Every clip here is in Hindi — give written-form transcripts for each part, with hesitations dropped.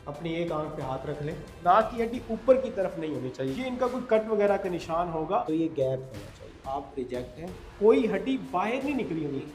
अपनी एक आंख पे हाथ रख लें। नाक की हड्डी ऊपर की तरफ नहीं होनी चाहिए, ये इनका कोई कट वगैरह का निशान होगा तो ये गैप होना चाहिए, आप रिजेक्ट हैं। कोई हड्डी बाहर नहीं निकली हुई।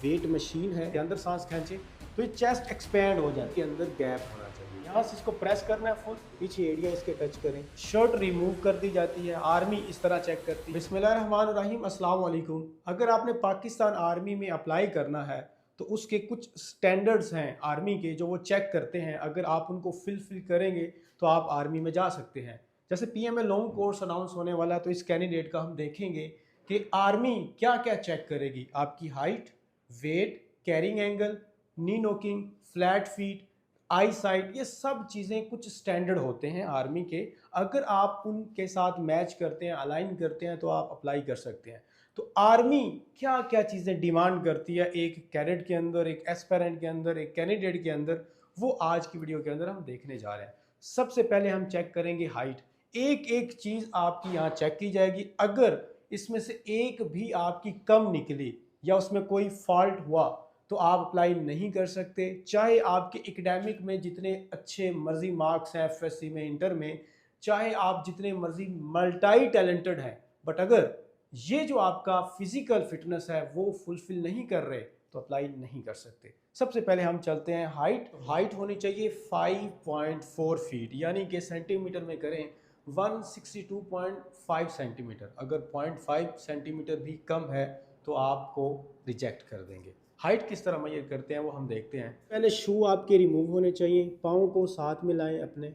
वेट मशीन है के अंदर सांस खींचे तो ये चेस्ट एक्सपैंड हो जाती है, अंदर गैप होना चाहिए। यहाँ से इसको प्रेस करना है फुल, पीछे एरिया इसके टच करें। शर्ट रिमूव कर दी जाती है, आर्मी इस तरह चेक करती है। बिस्मिल्लाहिर्रहमानिर्रहीम, अस्सलाम वालेकुम। अगर आपने पाकिस्तान आर्मी में अप्लाई करना है तो उसके कुछ स्टैंडर्ड्स हैं आर्मी के जो वो चेक करते हैं, अगर आप उनको फिल करेंगे तो आप आर्मी में जा सकते हैं। जैसे पीएमए लॉन्ग कोर्स अनाउंस होने वाला है तो इस कैंडिडेट का हम देखेंगे कि आर्मी क्या क्या चेक करेगी। आपकी हाइट, वेट, कैरिंग एंगल, नी नोकिंग, फ्लैट फीट, आई साइट, ये सब चीज़ें कुछ स्टैंडर्ड होते हैं आर्मी के। अगर आप उनके साथ मैच करते हैं, अलाइन करते हैं तो आप अप्लाई कर सकते हैं। तो आर्मी क्या क्या चीज़ें डिमांड करती है एक कैडेट के अंदर, एक एस्पेरेंट के अंदर, एक कैंडिडेट के अंदर, वो आज की वीडियो के अंदर हम देखने जा रहे हैं। सबसे पहले हम चेक करेंगे हाइट। एक एक चीज़ आपकी यहाँ चेक की जाएगी। अगर इसमें से एक भी आपकी कम निकली या उसमें कोई फॉल्ट हुआ तो आप अप्लाई नहीं कर सकते। चाहे आपके एकेडमिक में जितने अच्छे मर्जी मार्क्स हैं एफएससी में, इंटर में, चाहे आप जितने मर्जी मल्टी टैलेंटेड हैं, बट अगर ये जो आपका फिजिकल फिटनेस है वो फुलफिल नहीं कर रहे तो अप्लाई नहीं कर सकते। सबसे पहले हम चलते हैं हाइट। हाइट होनी चाहिए 5.4 फीट, यानी कि सेंटीमीटर में करें 162.5 सेंटीमीटर। अगर 0.5 सेंटीमीटर भी कम है तो आपको रिजेक्ट कर देंगे। हाइट किस तरह मेजर करते हैं वो हम देखते हैं। पहले शू आपके रिमूव होने चाहिए। पाँव को साथ मिलाएं, अपने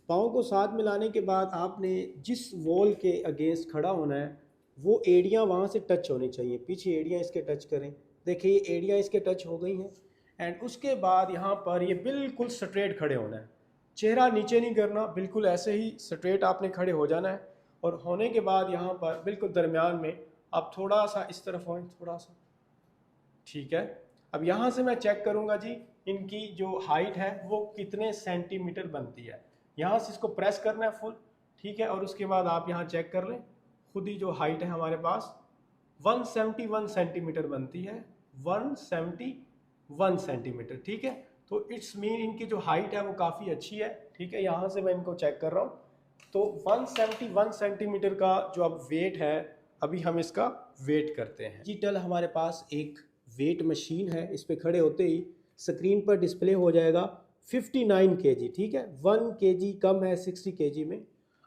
पाँव को साथ मिलाने के बाद आपने जिस वॉल के अगेंस्ट खड़ा होना है वो एड़ियाँ वहाँ से टच होनी चाहिए। पीछे एड़ियाँ इसके टच करें, देखिए ये एड़ियाँ इसके टच हो गई हैं। एंड उसके बाद यहाँ पर ये बिल्कुल स्ट्रेट खड़े होना है, चेहरा नीचे नहीं करना, बिल्कुल ऐसे ही स्ट्रेट आपने खड़े हो जाना है। और होने के बाद यहाँ पर बिल्कुल दरमियान में आप थोड़ा सा इस तरफ होएं, थोड़ा सा, ठीक है। अब यहाँ से मैं चेक करूँगा जी इनकी जो हाइट है वो कितने सेंटीमीटर बनती है। यहाँ से इसको प्रेस करना है फुल, ठीक है। और उसके बाद आप यहाँ चेक कर लें, खुद ही जो हाइट है हमारे पास 171 सेंटीमीटर बनती है, 171 सेंटीमीटर, ठीक है। तो इट्स मीन इनकी जो हाइट है वो काफ़ी अच्छी है, ठीक है। यहाँ से मैं इनको चेक कर रहा हूँ तो 171 सेंटीमीटर का जो अब वेट है, अभी हम इसका वेट करते हैं। डिजिटल हमारे पास एक वेट मशीन है, इस पे खड़े होते ही स्क्रीन पर डिस्प्ले हो जाएगा 59 kg, ठीक है। 1 kg कम है 60 kg में।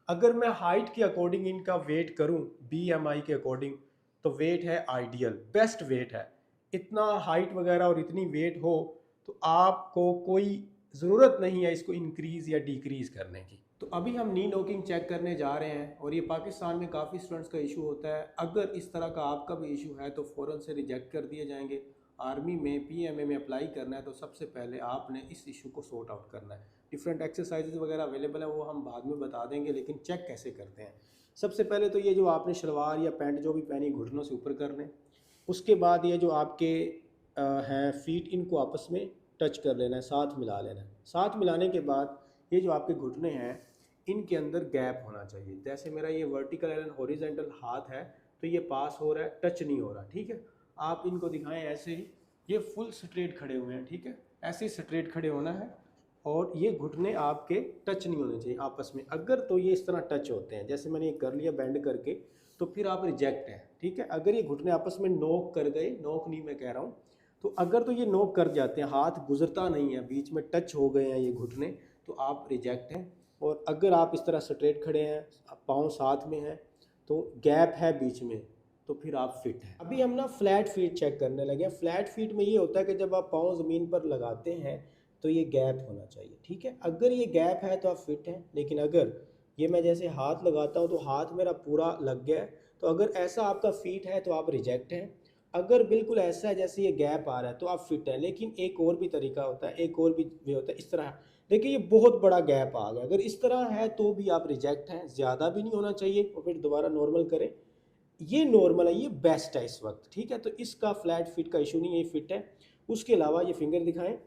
अगर मैं हाइट के अकॉर्डिंग इनका वेट करूं, BMI के अकॉर्डिंग, तो वेट है आइडियल, बेस्ट वेट है। इतना हाइट वगैरह और इतनी वेट हो तो आपको कोई ज़रूरत नहीं है इसको इंक्रीज़ या डिक्रीज़ करने की। तो अभी हम नी नोकिंग चेक करने जा रहे हैं और ये पाकिस्तान में काफ़ी स्टूडेंट्स का इशू होता है। अगर इस तरह का आपका भी इशू है तो फ़ौरन से रिजेक्ट कर दिए जाएंगे। आर्मी में PMA में अप्लाई करना है तो सबसे पहले आपने इस इशू को सॉर्ट आउट करना है। डिफरेंट एक्सरसाइजेज वगैरह अवेलेबल है, वो हम बाद में बता देंगे, लेकिन चेक कैसे करते हैं। सबसे पहले तो ये जो आपने शलवार या पैंट जो भी पहनी घुटनों से ऊपर कर लें। उसके बाद ये जो आपके हैं फीट, इनको आपस में टच कर लेना है, साथ मिला लेना है। साथ मिलाने के बाद ये जो आपके घुटने हैं इनके अंदर गैप होना चाहिए। जैसे मेरा ये वर्टिकल एंड हॉरिजॉन्टल हाथ है तो ये पास हो रहा है, टच नहीं हो रहा, ठीक है। आप इनको दिखाएं ऐसे ही, ये फुल स्ट्रेट खड़े हुए हैं, ठीक है। ऐसे ही स्ट्रेट खड़े होना है और ये घुटने आपके टच नहीं होने चाहिए आपस में। अगर तो ये इस तरह टच होते हैं, जैसे मैंने ये कर लिया बेंड करके, तो फिर आप रिजेक्ट हैं, ठीक है। अगर ये घुटने आपस में नोक कर गए, नोक नहीं मैं कह रहा हूँ, तो अगर तो ये नोक कर जाते हैं, हाथ गुजरता नहीं है, बीच में टच हो गए हैं ये घुटने, तो आप रिजेक्ट हैं। और अगर आप इस तरह स्ट्रेट खड़े हैं, पाँव साथ में हैं, तो गैप है बीच में, तो फिर आप फिट हैं। अभी हम ना फ्लैट फीट चेक करने लगे हैं। फ्लैट फीट में ये होता है कि जब आप पाँव ज़मीन पर लगाते हैं तो ये गैप होना चाहिए, ठीक है। अगर ये गैप है तो आप फिट हैं, लेकिन अगर ये मैं जैसे हाथ लगाता हूँ तो हाथ मेरा पूरा लग गया है, तो अगर ऐसा आपका फीट है तो आप रिजेक्ट हैं। अगर बिल्कुल ऐसा है जैसे ये गैप आ रहा है तो आप फिट हैं। लेकिन एक और भी तरीका होता है, एक और भी वे होता है, इस तरह देखिए ये बहुत बड़ा गैप आ गया, अगर इस तरह है तो भी आप रिजेक्ट हैं। ज़्यादा भी नहीं होना चाहिए और फिर दोबारा नॉर्मल करें। ये नॉर्मल है, ये बेस्ट है इस वक्त, ठीक है। तो इसका फ्लैट फिट का इशू नहीं है, ये फिट है। उसके अलावा ये फिंगर दिखाएं।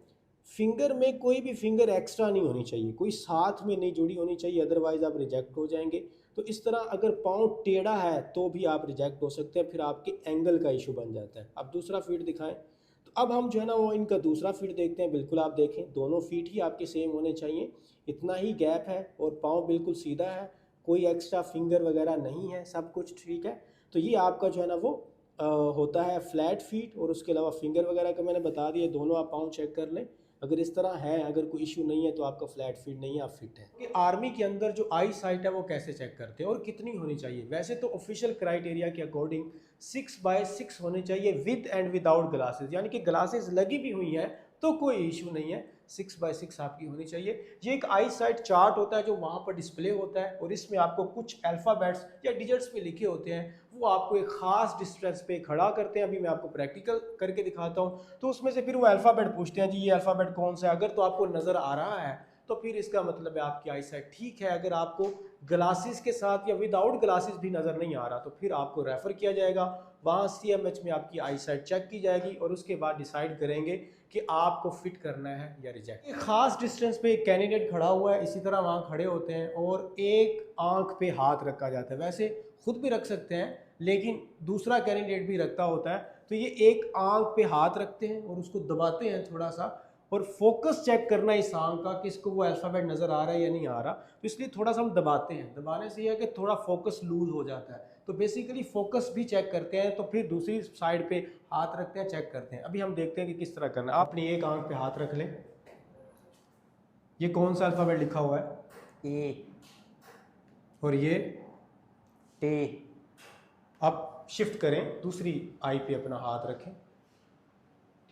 फिंगर में कोई भी फिंगर एक्स्ट्रा नहीं होनी चाहिए, कोई साथ में नहीं जुड़ी होनी चाहिए, अदरवाइज आप रिजेक्ट हो जाएंगे। तो इस तरह अगर पाँव टेढ़ा है तो भी आप रिजेक्ट हो सकते हैं, फिर आपके एंगल का इशू बन जाता है। अब दूसरा फीट दिखाएं। तो अब हम जो है ना वो इनका दूसरा फीट देखते हैं। बिल्कुल आप देखें दोनों फीट ही आपके सेम होने चाहिए, इतना ही गैप है और पाँव बिल्कुल सीधा है, कोई एक्स्ट्रा फिंगर वगैरह नहीं है, सब कुछ ठीक है। तो ये आपका जो है ना वो होता है फ्लैट फीट। और उसके अलावा फिंगर वगैरह का मैंने बता दिया, दोनों आप पाँव चेक कर लें। अगर इस तरह है, अगर कोई इशू नहीं है तो आपका फ्लैट फीट नहीं है, आप फिट है। कि आर्मी के अंदर जो आई साइट है वो कैसे चेक करते हैं और कितनी होनी चाहिए? वैसे तो ऑफिशियल क्राइटेरिया के अकॉर्डिंग 6x6 होनी चाहिए विद एंड विदाउट ग्लासेस, यानी कि ग्लासेस लगी भी हुई है तो कोई इशू नहीं है, 6x6 आपकी होनी चाहिए। ये एक आई साइट चार्ट होता है जो वहाँ पर डिस्प्ले होता है और इसमें आपको कुछ अल्फ़ाबेट्स या डिजिट्स पे लिखे होते हैं, वो आपको एक ख़ास डिस्टेंस पे खड़ा करते हैं। अभी मैं आपको प्रैक्टिकल करके दिखाता हूँ। तो उसमें से फिर वो अल्फ़ाबेट पूछते हैं जी ये अल्फ़ाबेट कौन सा है। अगर तो आपको नज़र आ रहा है तो फिर इसका मतलब है आपकी आई साइट ठीक है। अगर आपको ग्लासेस के साथ या विदाउट ग्लासेस भी नज़र नहीं आ रहा तो फिर आपको रेफ़र किया जाएगा, वहाँ CMH में आपकी आई साइट चेक की जाएगी और उसके बाद डिसाइड करेंगे कि आपको फिट करना है या रिजेक्ट। एक खास डिस्टेंस पे एक कैंडिडेट खड़ा हुआ है, इसी तरह वहाँ खड़े होते हैं और एक आंख पे हाथ रखा जाता है। वैसे खुद भी रख सकते हैं लेकिन दूसरा कैंडिडेट भी रखता होता है। तो ये एक आंख पे हाथ रखते हैं और उसको दबाते हैं थोड़ा सा, और फोकस चेक करना इस आंख का कि इसको वो अल्फ़ाबेट नज़र आ रहा है या नहीं आ रहा। तो इसलिए थोड़ा सा हम दबाते हैं, दबाने से यह है कि थोड़ा फोकस लूज हो जाता है। तो बेसिकली फोकस भी चेक करते हैं। तो फिर दूसरी साइड पे हाथ रखते हैं, चेक करते हैं। अभी हम देखते हैं कि किस तरह करना है। आप अपनी एक आंख पे हाथ रख लें। ये कौन सा अल्फ़ाबेट लिखा हुआ है? ए, और ये टे। आप शिफ्ट करें, दूसरी आई पे अपना हाथ रखें।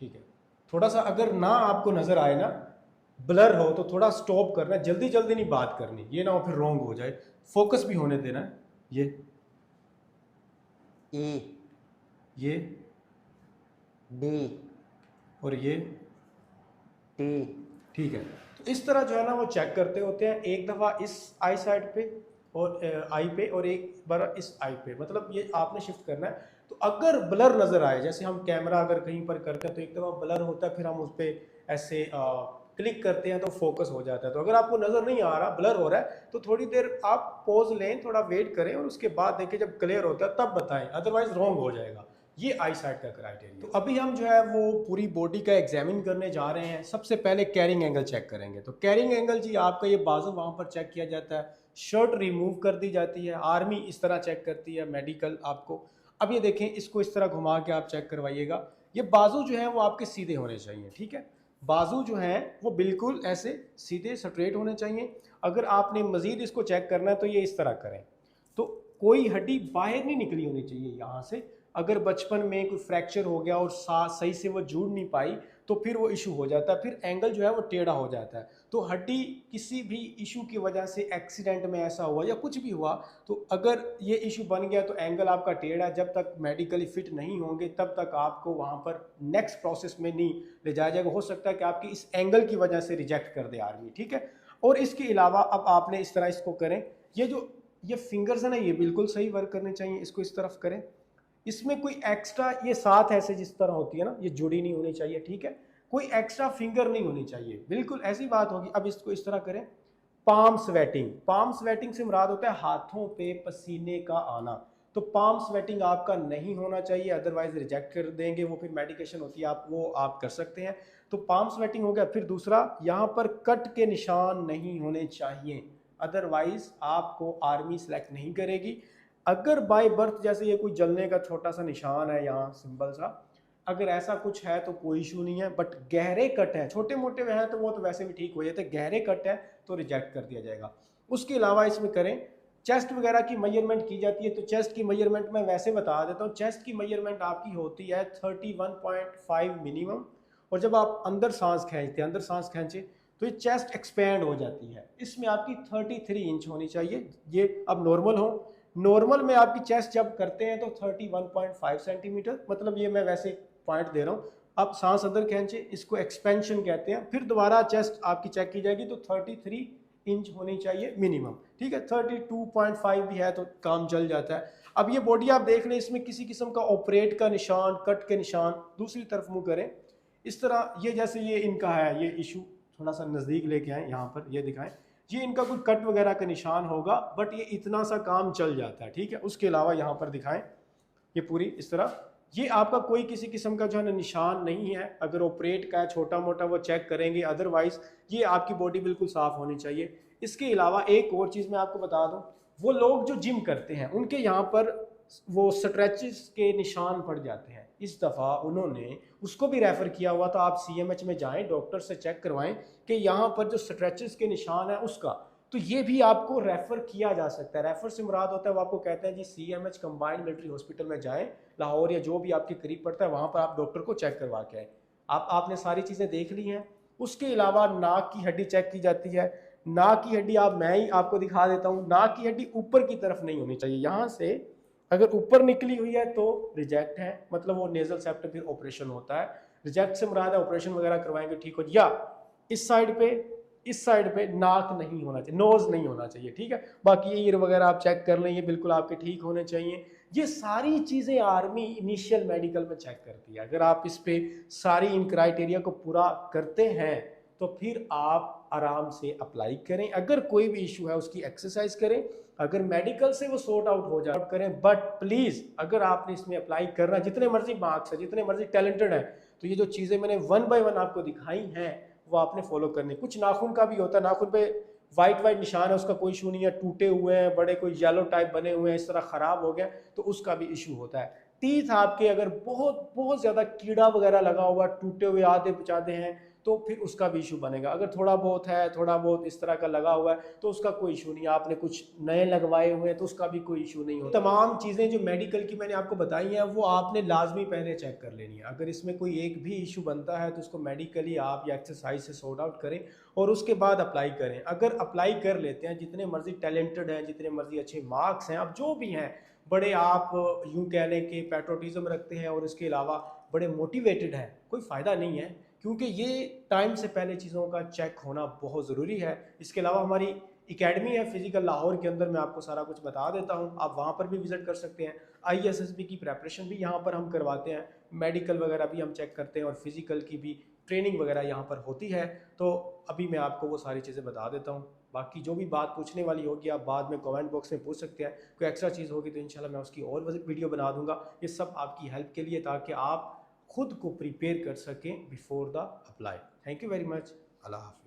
ठीक है, थोड़ा सा अगर ना आपको नज़र आए ना, ब्लर हो, तो थोड़ा स्टॉप करना, जल्दी जल्दी नहीं बात करनी, ये ना हो फिर रॉन्ग हो जाए। फोकस भी होने देना है। ए, ये डे, और ये टे। ठीक है। तो इस तरह जो है ना वो चेक करते होते हैं, एक दफ़ा इस आई साइड पे और आई पे और एक बार इस आई पे, मतलब ये आपने शिफ्ट करना है। तो अगर ब्लर नज़र आए, जैसे हम कैमरा अगर कहीं पर करते हैं तो एक दफ़ा ब्लर होता है, फिर हम उस पर ऐसे क्लिक करते हैं तो फोकस हो जाता है। तो अगर आपको नज़र नहीं आ रहा, ब्लर हो रहा है, तो थोड़ी देर आप पॉज लें, थोड़ा वेट करें और उसके बाद देखें जब क्लियर होता है तब बताएं, अदरवाइज रॉन्ग हो जाएगा। ये आई साइट का क्राइटेरिया। तो अभी हम जो है वो पूरी बॉडी का एग्जामिन करने जा रहे हैं। सबसे पहले कैरिंग एंगल चेक करेंगे। तो कैरिंग एंगल जी आपका ये बाजू वहाँ पर चेक किया जाता है, शर्ट रिमूव कर दी जाती है, आर्मी इस तरह चेक करती है, मेडिकल आपको। अब ये देखें, इसको इस तरह घुमा के आप चेक करवाइएगा। ये बाजू जो है वो आपके सीधे होने चाहिए, ठीक है। बाजू जो है वो बिल्कुल ऐसे सीधे स्ट्रेट होने चाहिए। अगर आपने मज़ीद इसको चेक करना है तो ये इस तरह करें, तो कोई हड्डी बाहर नहीं निकली होनी चाहिए यहाँ से। अगर बचपन में कोई फ्रैक्चर हो गया और सही से वो जुड़ नहीं पाई तो फिर वो इशू हो जाता है, फिर एंगल जो है वो टेढ़ा हो जाता है। तो हड्डी किसी भी इशू की वजह से एक्सीडेंट में ऐसा हुआ या कुछ भी हुआ, तो अगर ये इशू बन गया तो एंगल आपका टेढ़ा, जब तक मेडिकली फिट नहीं होंगे तब तक आपको वहाँ पर नेक्स्ट प्रोसेस में नहीं ले जाया जाएगा। हो सकता है कि आपकी इस एंगल की वजह से रिजेक्ट कर दे आर्मी, ठीक है। और इसके अलावा अब आपने इस तरह इसको करें, ये फिंगर्स है ना, ये बिल्कुल सही वर्क करने चाहिए। इसको इस तरफ करें, इसमें कोई एक्स्ट्रा, ये साथ ऐसे जिस तरह होती है ना, ये जुड़ी नहीं होनी चाहिए, ठीक है। कोई एक्स्ट्रा फिंगर नहीं होनी चाहिए, बिल्कुल ऐसी बात होगी। अब इसको इस तरह करें। पाम स्वेटिंग, पाम स्वेटिंग से मुराद होता है हाथों पे पसीने का आना। तो पाम स्वेटिंग आपका नहीं होना चाहिए, अदरवाइज रिजेक्ट कर देंगे। वो फिर मेडिकेशन होती है, आप कर सकते हैं। तो पाम स्वेटिंग हो गया। फिर दूसरा, यहाँ पर कट के निशान नहीं होने चाहिए, अदरवाइज आपको आर्मी सेलेक्ट नहीं करेगी। अगर बाय बर्थ जैसे ये कोई जलने का छोटा सा निशान है यहाँ सिंबल सा, अगर ऐसा कुछ है तो कोई इशू नहीं है। बट गहरे कट है, छोटे मोटे हैं तो वो तो वैसे भी ठीक हो जाते, गहरे कट है तो रिजेक्ट कर दिया जाएगा। उसके अलावा इसमें करें, चेस्ट वगैरह की मेजरमेंट की जाती है। तो चेस्ट की मेजरमेंट मैं वैसे बता देता हूँ। चेस्ट की मेजरमेंट आपकी होती है 31.5 मिनिमम। और जब आप अंदर सांस खींचे तो ये चेस्ट एक्सपेंड हो जाती है। इसमें आपकी 33 इंच होनी चाहिए। ये अब नॉर्मल हो, नॉर्मल में आपकी चेस्ट जब करते हैं तो 31.5 सेंटीमीटर, मतलब ये मैं वैसे पॉइंट दे रहा हूँ। आप सांस अंदर खींचे, इसको एक्सपेंशन कहते हैं। फिर दोबारा चेस्ट आपकी चेक की जाएगी तो 33 इंच होनी चाहिए मिनिमम, ठीक है। 32.5 भी है तो काम चल जाता है। अब ये बॉडी आप देख लें, इसमें किसी किस्म का ऑपरेट का निशान, कट के निशान, दूसरी तरफ मुंह करें इस तरह। ये जैसे ये इनका है, ये इशू थोड़ा सा नज़दीक लेके आए, यहाँ पर ये दिखाएं। ये इनका कोई कट वगैरह का निशान होगा, बट ये इतना सा काम चल जाता है, ठीक है। उसके अलावा यहाँ पर दिखाएं, ये पूरी इस तरह ये आपका कोई किसी किस्म का जो है ना निशान नहीं है, अगर ऑपरेट का है छोटा मोटा वो चेक करेंगे, अदरवाइज ये आपकी बॉडी बिल्कुल साफ होनी चाहिए। इसके अलावा एक और चीज़ मैं आपको बता दूं, वो लोग जो जिम करते हैं उनके यहाँ पर वो स्ट्रेचेस के निशान पड़ जाते हैं। इस दफ़ा उन्होंने उसको भी रेफ़र किया हुआ था, आप CMH में जाएं, डॉक्टर से चेक करवाएं कि यहाँ पर जो स्ट्रेचेस के निशान है उसका, तो ये भी आपको रेफ़र किया जा सकता है। रेफ़र से मुराद होता है वो आपको कहते हैं जी CMH कंबाइंड मिलिट्री हॉस्पिटल में जाएं, लाहौर या जो भी आपके करीब पड़ता है वहाँ पर आप डॉक्टर को चेक करवा के आए। आपने सारी चीज़ें देख ली हैं। उसके अलावा नाक की हड्डी चेक की जाती है। नाक की हड्डी मैं ही आपको दिखा देता हूँ। नाक की हड्डी ऊपर की तरफ नहीं होनी चाहिए, यहाँ से अगर ऊपर निकली हुई है तो रिजेक्ट है, मतलब वो नेजल सेप्ट फिर ऑपरेशन होता है। रिजेक्ट से मुराद है ऑपरेशन वगैरह करवाएंगे ठीक हो। या इस साइड पे नाक नहीं होना चाहिए, नोज नहीं होना चाहिए, ठीक है। बाकी ये ईयर वगैरह आप चेक कर लें, ये बिल्कुल आपके ठीक होने चाहिए। ये सारी चीज़ें आर्मी इनिशियल मेडिकल में चेक करती है। अगर आप इस पे सारी इन क्राइटेरिया को पूरा करते हैं तो फिर आप आराम से अप्लाई करें। अगर कोई भी इशू है उसकी एक्सरसाइज करें, अगर मेडिकल से वो सॉर्ट आउट हो जाए करें। बट प्लीज़ अगर आपने इसमें अप्लाई करना, जितने मर्जी मार्क्स है, जितने मर्जी टैलेंटेड है, तो ये जो चीज़ें मैंने 1 बाय 1 आपको दिखाई हैं वो आपने फॉलो करनी। कुछ नाखून का भी होता है, नाखून पे वाइट निशान है, उसका कोई इशू नहीं है, टूटे हुए हैं, बड़े कोई येलो टाइप बने हुए हैं, इस तरह ख़राब हो गया तो उसका भी इशू होता है। टीथ आपके अगर बहुत बहुत ज़्यादा कीड़ा वगैरह लगा हुआ, टूटे हुए आधे पिचाधे हैं, तो फिर उसका भी इशू बनेगा। अगर थोड़ा बहुत है, थोड़ा बहुत इस तरह का लगा हुआ है तो उसका कोई इशू नहीं है। आपने कुछ नए लगवाए हुए हैं तो उसका भी कोई इशू नहीं होता। तमाम चीज़ें जो मेडिकल की मैंने आपको बताई हैं वो आपने लाजमी पहले चेक कर लेनी है। अगर इसमें कोई एक भी इशू बनता है तो उसको मेडिकली आप या एक्सरसाइज से सॉर्ट आउट करें और उसके बाद अप्लाई करें। अगर अप्लाई कर लेते हैं, जितने मर्जी टैलेंटेड हैं, जितने मर्जी अच्छे मार्क्स हैं, अब जो भी हैं, बड़े आप यूँ कह लें कि पैट्रोटिज्म रखते हैं और इसके अलावा बड़े मोटिवेटेड हैं, कोई फ़ायदा नहीं है, क्योंकि ये टाइम से पहले चीज़ों का चेक होना बहुत ज़रूरी है। इसके अलावा हमारी एकेडमी है फिज़िकल लाहौर के अंदर, मैं आपको सारा कुछ बता देता हूँ, आप वहाँ पर भी विज़िट कर सकते हैं। ISSB की प्रेपरेशन भी यहाँ पर हम करवाते हैं, मेडिकल वगैरह भी हम चेक करते हैं और फिज़िकल की भी ट्रेनिंग वगैरह यहाँ पर होती है। तो अभी मैं आपको वो सारी चीज़ें बता देता हूँ। बाकी जो भी बात पूछने वाली होगी आप बाद में कमेंट बॉक्स में पूछ सकते हैं। कोई एक्स्ट्रा चीज़ होगी तो इंशाल्लाह मैं उसकी और वीडियो बना दूंगा। ये सब आपकी हेल्प के लिए, ताकि आप खुद को प्रिपेयर कर सकें before the apply. Thank you very much. अल्लाह हाफिज़।